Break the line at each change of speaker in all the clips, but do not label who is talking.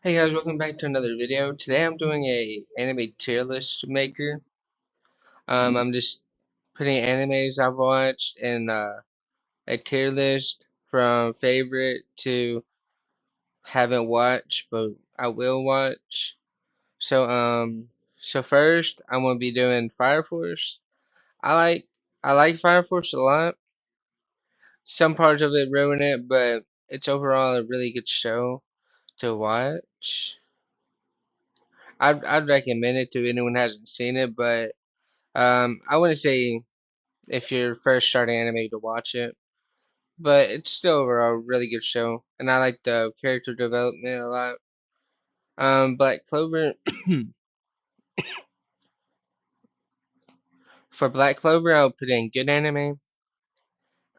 Hey guys, welcome back to another video. Today I'm doing a anime tier list maker. I'm just putting animes I've watched in a tier list from favorite to haven't watched but I will watch. So so first I'm gonna be doing Fire Force. I like I like Fire Force a lot. Some parts of it ruin it, but it's overall a really good show to watch. I'd recommend it to anyone who hasn't seen it, but I wouldn't say if you're first starting anime to watch it, but it's still overall a really good show, and I like the character development a lot. Black Clover. For Black Clover, I'll put in good anime.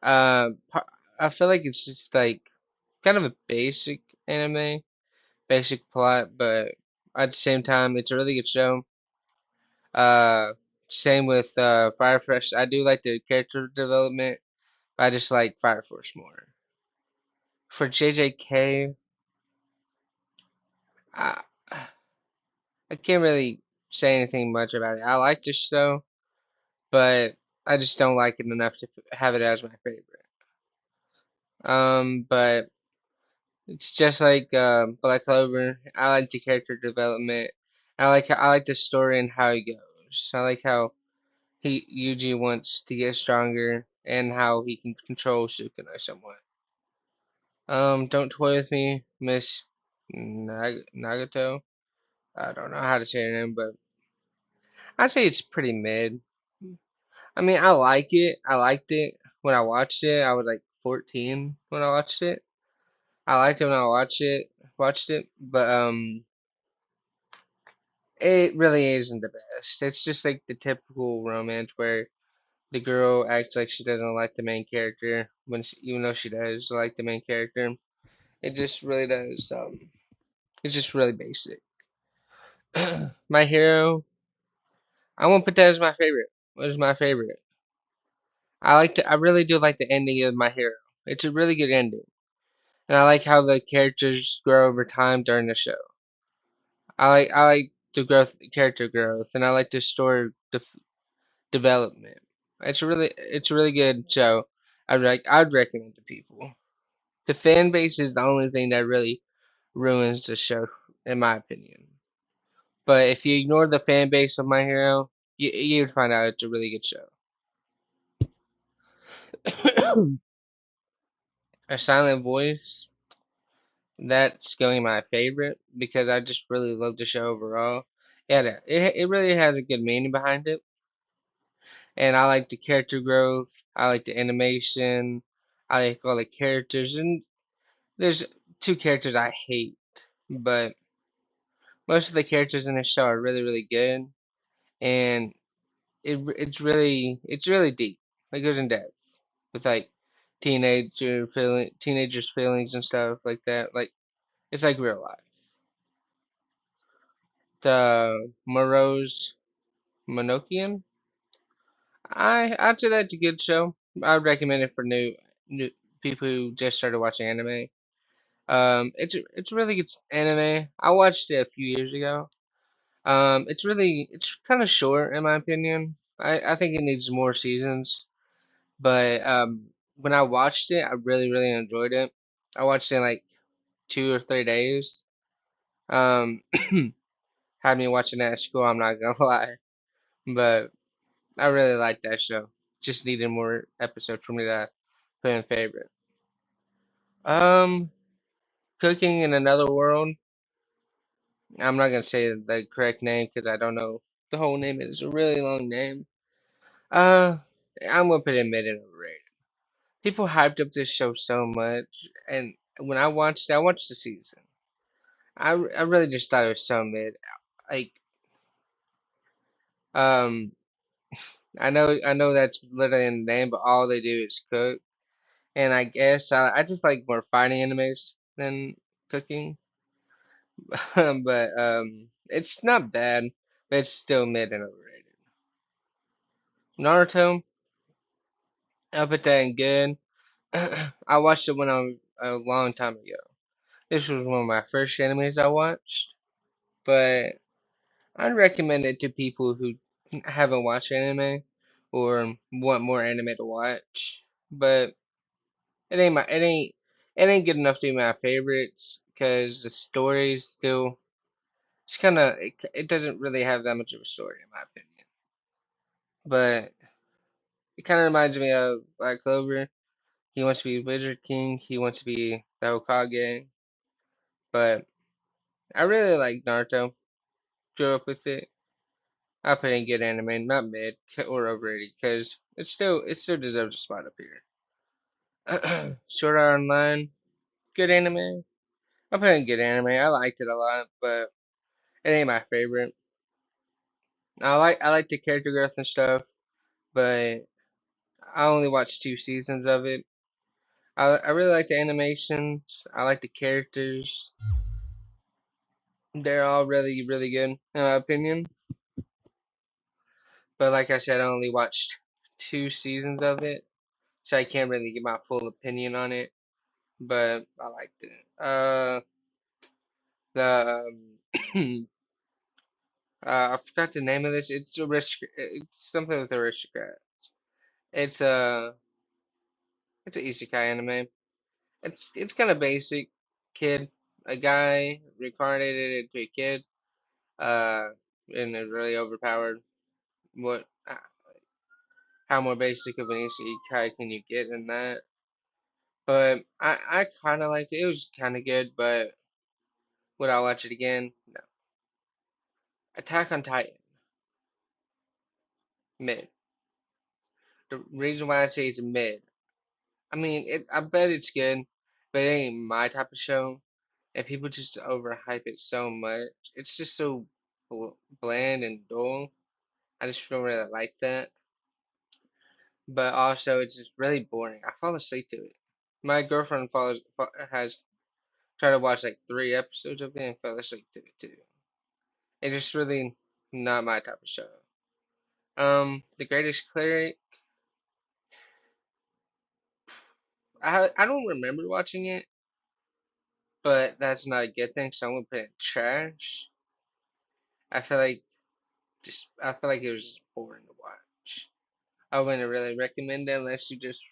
I feel like it's just like kind of a basic anime, basic plot, but at the same time, it's a really good show. Uh, Same with Fire Force. I do like the character development. I just like Fire Force more. For JJK, I I can't really say anything much about it. I like the show, but I just don't like it enough to have it as my favorite. But it's just like Black Clover. I like the character development. I like the story and how it goes. I like how Yuji wants to get stronger and how he can control Sukuna somewhat. Don't toy with me, Miss Nagato. I don't know how to say her name, but I'd say it's pretty mid. I mean, I like it. I liked it when I watched it. I was like 14 when I watched it. I liked it when I watched it, but it really isn't the best. It's just like the typical romance where the girl acts like she doesn't like the main character when even though she does like the main character. It just really does. It's just really basic. My Hero, I won't put that as my favorite. What is my favorite? I really do like the ending of My Hero. It's a really good ending. And I like how the characters grow over time during the show. I like the character growth, and I like the story development. It's a really good show. I'd recommend to people. The fan base is the only thing that really ruins the show, in my opinion. But if you ignore the fan base of My Hero, you'd find out it's a really good show. A Silent Voice. That's going my favorite because I just really love the show overall. Yeah, it really has a good meaning behind it, and I like the character growth. I like the animation. I like all the characters, and there's two characters I hate, but most of the characters in the show are really good, and it's really deep. It goes in depth with like teenagers' feelings and stuff like that. Like it's like real life. The Morose Monokian. I'd say that's a good show. I would recommend it for new people who just started watching anime. It's a really good anime. I watched it a few years ago. It's kind of short in my opinion. I think it needs more seasons. But when I watched it, I really enjoyed it. I watched it in like 2 or 3 days. Um, Had me watching that at school. I'm not gonna lie, but I really like that show. Just needed more episodes for me to put in favorite. Um, Cooking in Another World. I'm not gonna say the correct name because I don't know the whole name. It's a really long name. Uh, I'm gonna put it mid and overrated. People hyped up this show so much, and when I watched the season. I really just thought it was so mid. Like, um, I know that's literally in the name, but all they do is cook. And I guess I just like more fighting animes than cooking. But it's not bad, but it's still mid and overrated. Naruto, I put that in good. I watched it when I was a long time ago, This was one of my first animes I watched, but I'd recommend it to people who haven't watched anime or want more anime to watch. But it ain't good enough to be my favorites because the story's still it's kind of it doesn't really have that much of a story in my opinion. But it kind of reminds me of Black Clover. He wants to be Wizard King. He wants to be the Hokage. But I really like Naruto. Grew up with it. I put in good anime, not mid or overrated, because it still deserves a spot up here. Sword Art Online, good anime. I put in good anime. I liked it a lot, but it ain't my favorite. I like the character growth and stuff, but I only watched 2 seasons of it. I really like the animations. I like the characters. They're all really really good in my opinion. But like I said, I only watched 2 seasons of it, so I can't really give my full opinion on it. But I liked it. The I forgot the name of this. It's something with aristocrat. It's a it's an isekai anime. It's kind of basic. Kid, a guy reincarnated into a kid. Uh, and is really overpowered. What? How more basic of an isekai can you get in that? But I kind of liked it. It was kind of good, but would I watch it again? No. Attack on Titan, mid. The reason why I say it's mid, I mean, I bet it's good, but it ain't my type of show. And people just overhype it so much. It's just so bland and dull. I just don't really like that. But also, it's just really boring. I fall asleep to it. My girlfriend has tried to watch like 3 episodes of it and fell asleep to it too. It's just really not my type of show. The Greatest Cleric. I don't remember watching it, but that's not a good thing. So I'm gonna put it in trash. I feel like I feel like it was just boring to watch. I wouldn't really recommend it unless you just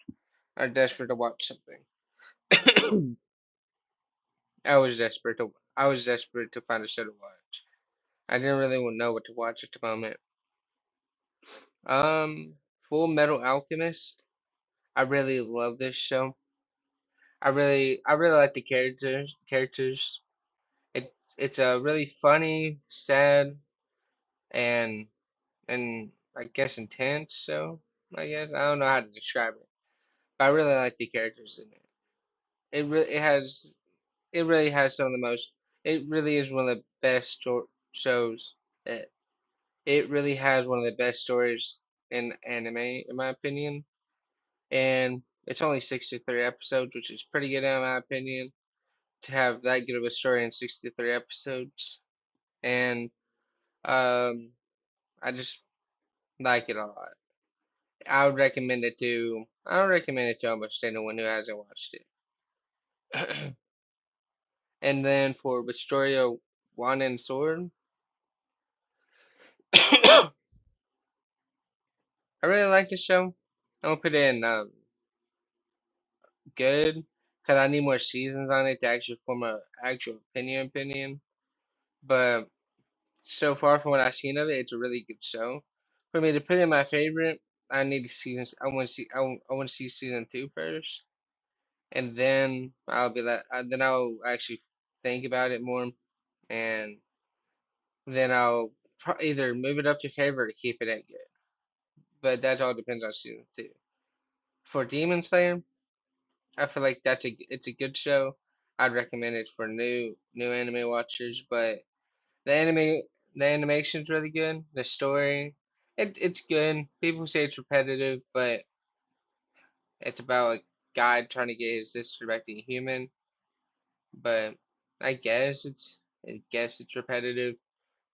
are desperate to watch something. I was desperate to find a show to watch. I didn't really know what to watch at the moment. Um, Full Metal Alchemist. I really love this show. I really like the characters. It's a really funny, sad, and I guess intense show. I guess I don't know how to describe it, but I really like the characters in it. It really has some of the most. It really is one of the best shows. It it really has one of the best stories in anime, in my opinion. And it's only 63 episodes, which is pretty good in my opinion to have that good of a story in 63 episodes. And um, I just like it a lot. I would recommend it to almost anyone who hasn't watched it. And then for Wisteria Wand and Sword, I really like the show. I'm gonna put it in good because I need more seasons on it to actually form a actual opinion. But so far from what I've seen of it, it's a really good show. For me to put in my favorite, I need seasons. I want to see season 2 first, and then then I'll actually think about it more, and then I'll either move it up to favorite or keep it at good. But that all depends on season 2. For Demon Slayer, I feel like it's a good show. I'd recommend it for new anime watchers, but the anime the animation's really good. The story it's good. People say it's repetitive, but it's about a guy trying to get his sister back to human. But I guess it's repetitive.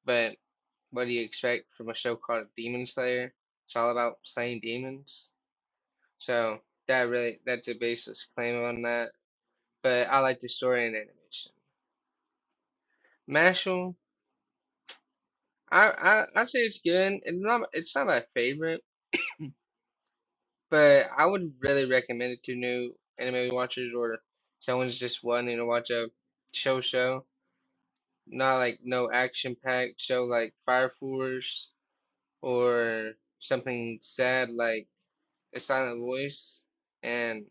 But what do you expect from a show called Demon Slayer? It's all about slaying demons. So that's a baseless claim on that. But I like the story and animation. Mashal, I say it's good. It's not my favorite, but I would really recommend it to new anime watchers or someone's just wanting to watch a show. Not like no action packed show like Fire Force or something sad like A Silent Voice and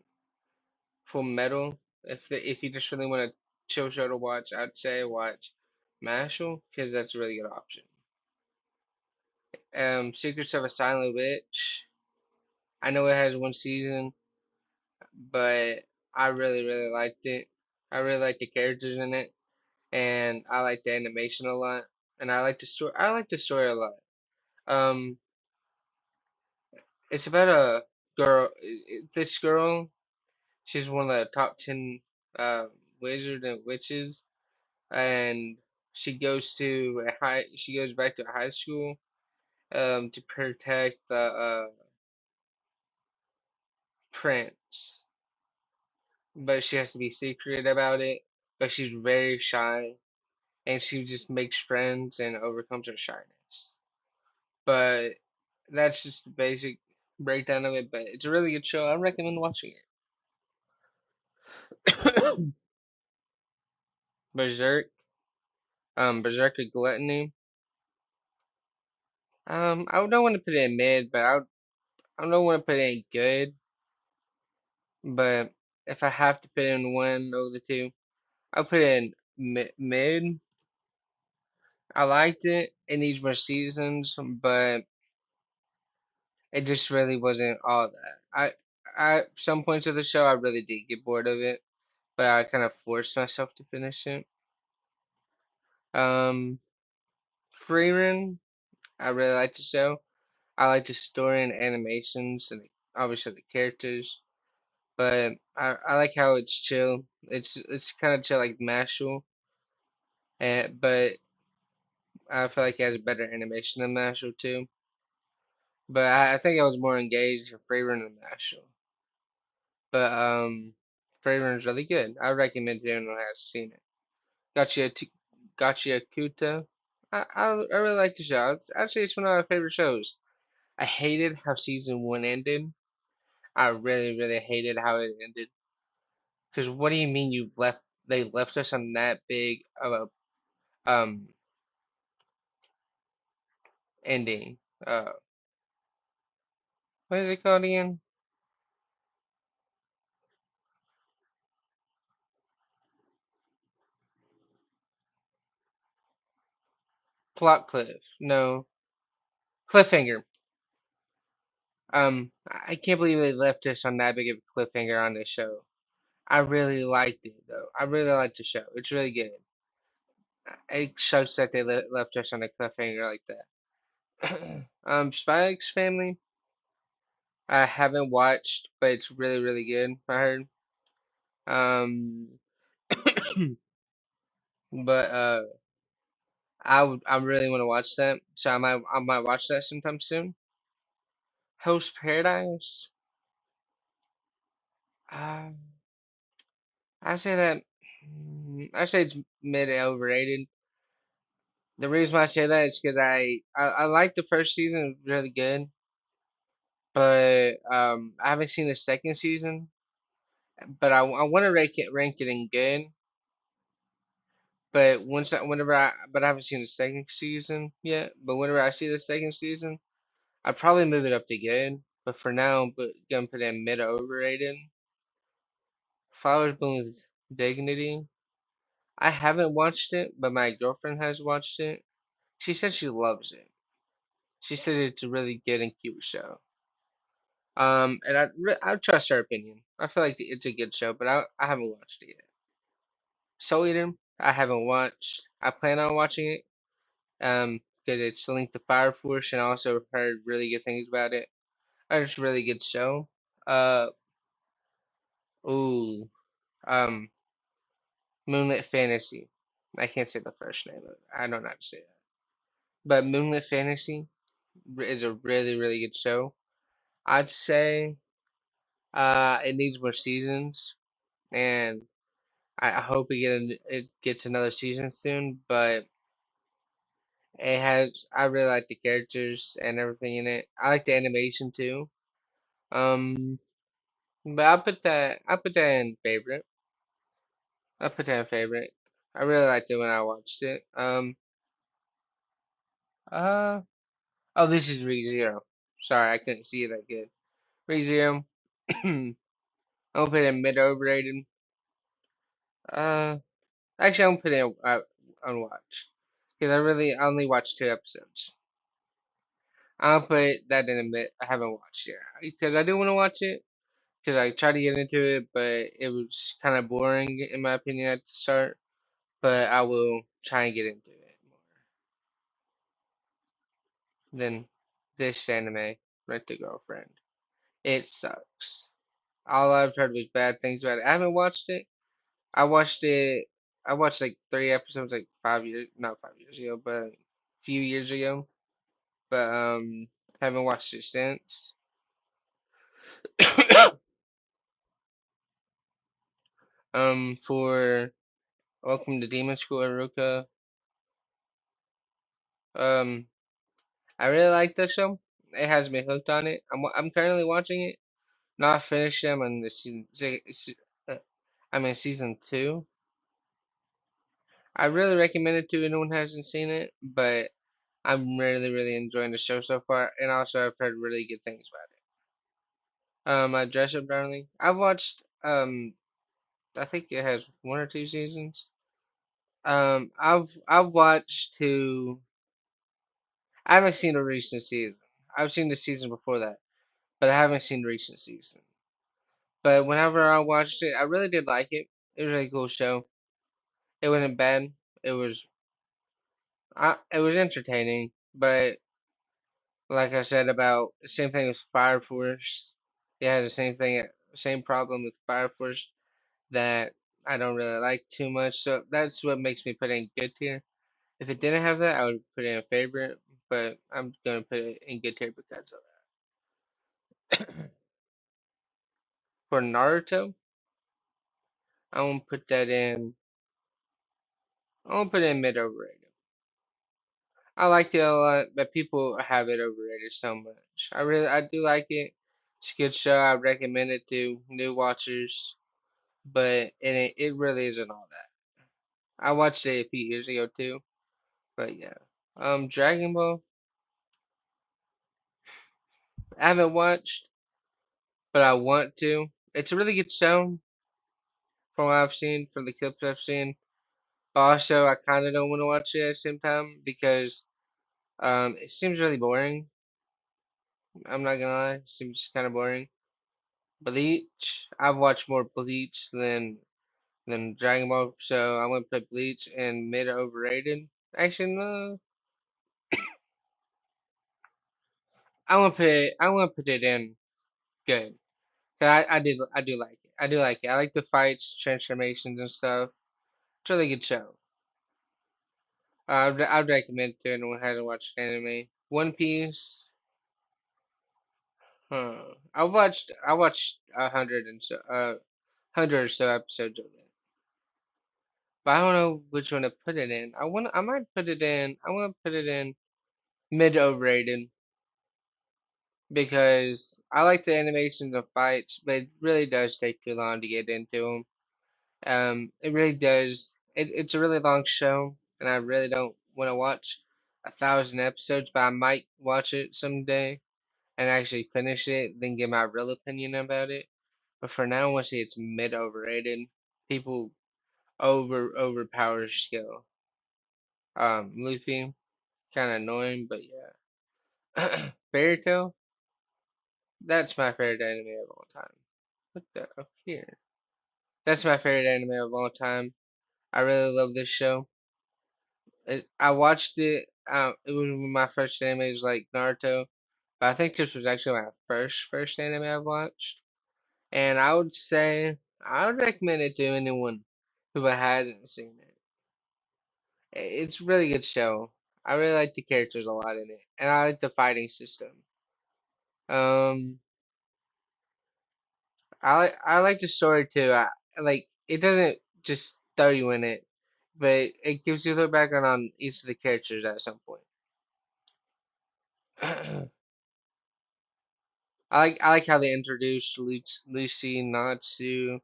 Full Metal. If you just really want a chill show to watch, I'd say watch Mashal because that's a really good option. Secrets of a Silent Witch. I know it has one season, but I really liked it. I really like the characters in it, and I like the animation a lot, and I like the story. I like the story a lot. Um, it's about a girl. This girl, she's one of the top 10 uh, wizards and witches, and she goes back to high school to protect the prince, but she has to be secret about it. But she's very shy, and she just makes friends and overcomes her shyness. But that's just the basic breakdown of it. But it's a really good show. I recommend watching it. Berserk, Berserker Gluttony. I don't want to put it in mid, but I don't want to put it in good. But if I have to put in one of the two, I'll put it in mid. I liked it. It needs more seasons, but it just really wasn't all that. Some points of the show I really did get bored of it, but I kind of forced myself to finish it. Um, Frieren, I really like the show. I like the story and animations and obviously the characters, but I like how it's chill. It's kind of chill like Mashal, but I feel like it has better animation than Mashal too. But I think I was more engaged in Frieren than Mashal. But Frieren is really good. I recommend it anyone who has seen it. Gotcha, Gotcha Kuta. I really like the show. Actually, it's one of my favorite shows. I hated how season one ended. I really hated how it ended. Because what do you mean you left? They left us on that big of a ending. Uh, what is it called again? Plot cliff. No, cliffhanger. I can't believe they left us on that big of a cliffhanger on this show. I really liked it though. I really liked the show. It's really good. It sucks that they left us on a cliffhanger like that. Spy X Family. I haven't watched, but it's really good. I heard. Um, but I really want to watch that, so I might watch that sometime soon. Host Paradise. Uh, I say that. I say it's mid overrated. The reason why I say that is because I like the first season, it was really good, but I haven't seen the second season. But I want to rank it in good. But but I haven't seen the second season yet. But whenever I see the second season, I'd probably move it up to good. But for now, gonna put it in mid overrated. Flowers Bloom with Dignity. I haven't watched it, but my girlfriend has watched it. She said she loves it. She said it's a really good and cute show. And I trust her opinion. I feel like it's a good show, but I haven't watched it yet. Soul Eater, I haven't watched. I plan on watching it. Because it's linked to Fire Force, and I also heard really good things about it. It's a really good show. Uh, ooh, um, Moonlit Fantasy. I can't say the first name of it. I don't know how to say that. But Moonlit Fantasy is a really good show. I'd say it needs more seasons, and I hope it gets another season soon, but it has. I really like the characters and everything in it. I like the animation too. Um, but I put that in favorite. I put that in favorite. I really liked it when I watched it. Uh, oh, this is ReZero. Sorry, I couldn't see it that good. ReZero. I'm gonna put it in mid overrated. Uh, actually, I'm gonna put it in unwatched because I only watched 2 episodes. I'll put that in a mid. I haven't watched yet because I do want to watch it because I tried to get into it, but it was kind of boring in my opinion at the start. But I will try and get into it more than this anime, Rent a Girlfriend. It sucks. All I've heard was bad things about it. I haven't watched it. I watched it. I watched like 3 episodes, like 5 years, not 5 years ago, but a few years ago. But haven't watched it since. For Welcome to Demon School, Aruka. Um, I really like this show. It has me hooked on it. I'm currently watching it. Not finished. I'm on the uh, I'm in season 2. I really recommend it to anyone who hasn't seen it, but I'm really enjoying the show so far, and also I've heard really good things about it. Dress Up Darling. I've watched I think it has 1 or 2 seasons. I've watched two. I haven't seen a recent season. I've seen the season before that, but I haven't seen the recent season. But whenever I watched it, I really did like it. It was a really cool show. It wasn't bad. It was it was entertaining, but like I said about the same thing with Fire Force. It has the same problem with Fire Force that I don't really like too much. So that's what makes me put it in good tier. If it didn't have that, I would put it in favorite. But I'm gonna put it in good tier because of that. For Naruto, I'm gonna put that in. I'm gonna put it in mid overrated. I liked it a lot, but people have it overrated so much. I do like it. It's a good show. I recommend it to new watchers, but it really isn't all that. I watched it a few years ago too, but yeah. Dragon Ball. I haven't watched, but I want to. It's a really good show from what I've seen, from the clips I've seen. But also, I kind of don't want to watch it at the same time because it seems really boring. I'm not gonna lie, it seems kind of boring. Bleach. I've watched more Bleach than Dragon Ball, so I'm gonna put Bleach in mid overrated. Actually, no, I'm gonna put it in good. 'Cause I do like it. I do like it. I like the fights, transformations, and stuff. It's a really good show. I'd recommend it to anyone who hasn't watched anime. One Piece. Huh. I watched 100 or so episodes of it, but I don't know which one to put it in. I might put it in. I want to put it in mid overrated because I like the animations of fights, but it really does take too long to get into them. It really does. It's a really long show, and I really don't want to watch 1,000 episodes, but I might watch it someday and actually finish it, then give my real opinion about it. But for now, I want to say it's mid overrated. People overpower skill. Luffy, kind of annoying, but yeah. Fairy Tail, that's my favorite anime of all time. What the up here? That's my favorite anime of all time. I really love this show. I watched it. It was my first anime. It was like Naruto, but I think this was actually my first anime I watched. And I would say I would recommend it to anyone who hasn't seen it. It's a really good show. I really like the characters a lot in it, and I like the fighting system. Um, I like the story too. Like it doesn't just throw you in it, but it gives you a little background on each of the characters at some point. I like how they introduced Lucy, Natsu,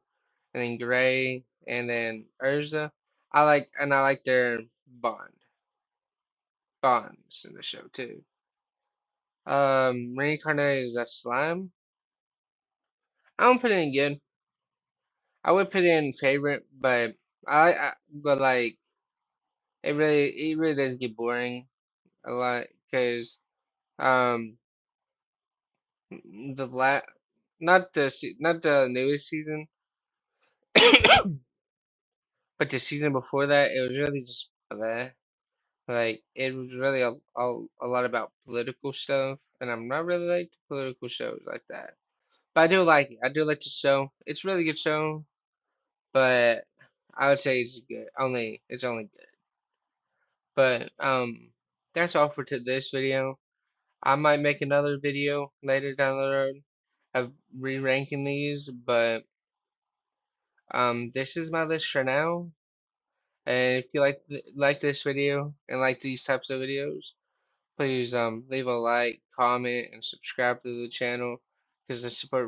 and then Gray, and then Urza. I like their bonds in the show too. Reincarnated as a slime. I don't put it in good. I would put it in favorite, but but like it really does get boring a lot because um the la not the newest season, but the season before that it was really just bleh. Like it was really a lot about political stuff, and I'm not really like the political shows like that. But I do like it. I do like the show. It's a really good show, but I would say it's good. It's only good. But that's all for this video. I might make another video later down the road of re-ranking these, but this is my list for now. And if you like this video and like these types of videos, please leave a like, comment, and subscribe to the channel because the support